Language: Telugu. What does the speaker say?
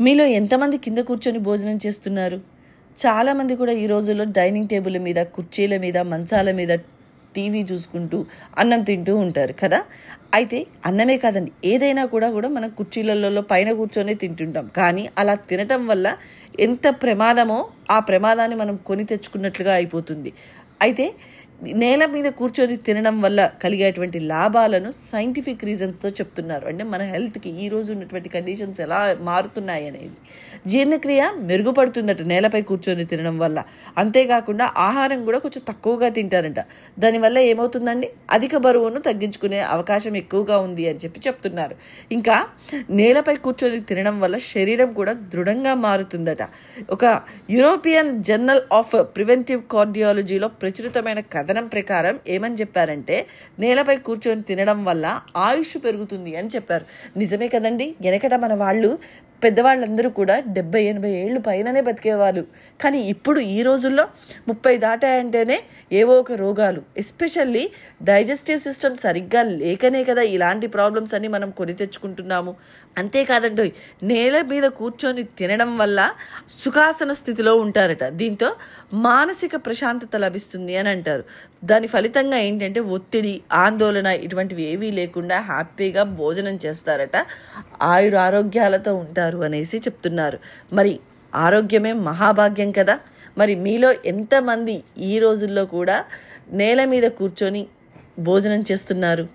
మీలో ఎంతమంది కింద కూర్చొని భోజనం చేస్తున్నారు? చాలామంది కూడా ఈ రోజుల్లో డైనింగ్ టేబుల్ మీద, కుర్చీల మీద, మంచాల మీద టీవీ చూసుకుంటూ అన్నం తింటూ ఉంటారు కదా. అయితే అన్నమే కాదండి, ఏదైనా కూడా మనం కుర్చీలలో పైన కూర్చొని తింటుంటాం. కానీ అలా తినటం వల్ల ఎంత ప్రమాదమో ఆ ప్రమాదాన్ని మనం కొని తెచ్చుకున్నట్లుగా అయిపోతుంది. అయితే నేల మీద కూర్చొని తినడం వల్ల కలిగేటువంటి లాభాలను సైంటిఫిక్ రీజన్స్తో చెప్తున్నారు. అంటే మన హెల్త్కి ఈరోజు ఉన్నటువంటి కండిషన్స్ ఎలా మారుతున్నాయి అనేది. జీర్ణక్రియ మెరుగుపడుతుందట నేలపై కూర్చొని తినడం వల్ల. అంతేకాకుండా ఆహారం కూడా కొంచెం తక్కువగా తింటారంట. దానివల్ల ఏమవుతుందండి, అధిక బరువును తగ్గించుకునే అవకాశం ఎక్కువగా ఉంది అని చెప్తున్నారు. ఇంకా నేలపై కూర్చొని తినడం వల్ల శరీరం కూడా దృఢంగా మారుతుందట. ఒక యూరోపియన్ జర్నల్ ఆఫ్ ప్రివెంటివ్ కార్డియాలజీలో ప్రచురితమైన కథనం ప్రకారం ఏమని చెప్పారంటే, నేలపై కూర్చొని తినడం వల్ల ఆయుష్ పెరుగుతుంది అని చెప్పారు. నిజమే కదండి. వెనకట మన వాళ్ళు పెద్దవాళ్ళందరూ కూడా 70-80 ఏళ్ళు పైననే బతికేవాళ్ళు. కానీ ఇప్పుడు ఈ రోజుల్లో 30 దాటాయంటేనే ఏవో ఒక రోగాలు, ఎస్పెషల్లీ డైజెస్టివ్ సిస్టమ్ సరిగ్గా లేకనే కదా ఇలాంటి ప్రాబ్లమ్స్ అన్ని మనం కొని తెచ్చుకుంటున్నాము. అంతేకాదండి, నేల మీద కూర్చొని తినడం వల్ల సుఖాసన స్థితిలో ఉంటారట. దీంతో మానసిక ప్రశాంతత లభిస్తుంది అని అంటారు. దాని ఫలితంగా ఏంటంటే ఒత్తిడి, ఆందోళన ఇటువంటివి ఏవీ లేకుండా హ్యాపీగా భోజనం చేస్తారట. ఆయురారోగ్యాలతో ఉంటారు అనేసి చెప్తున్నారు. మరి ఆరోగ్యమే మహాభాగ్యం కదా. మరి మీలో ఎంతమంది ఈ రోజుల్లో కూడా నేల మీద కూర్చొని భోజనం చేస్తున్నారు?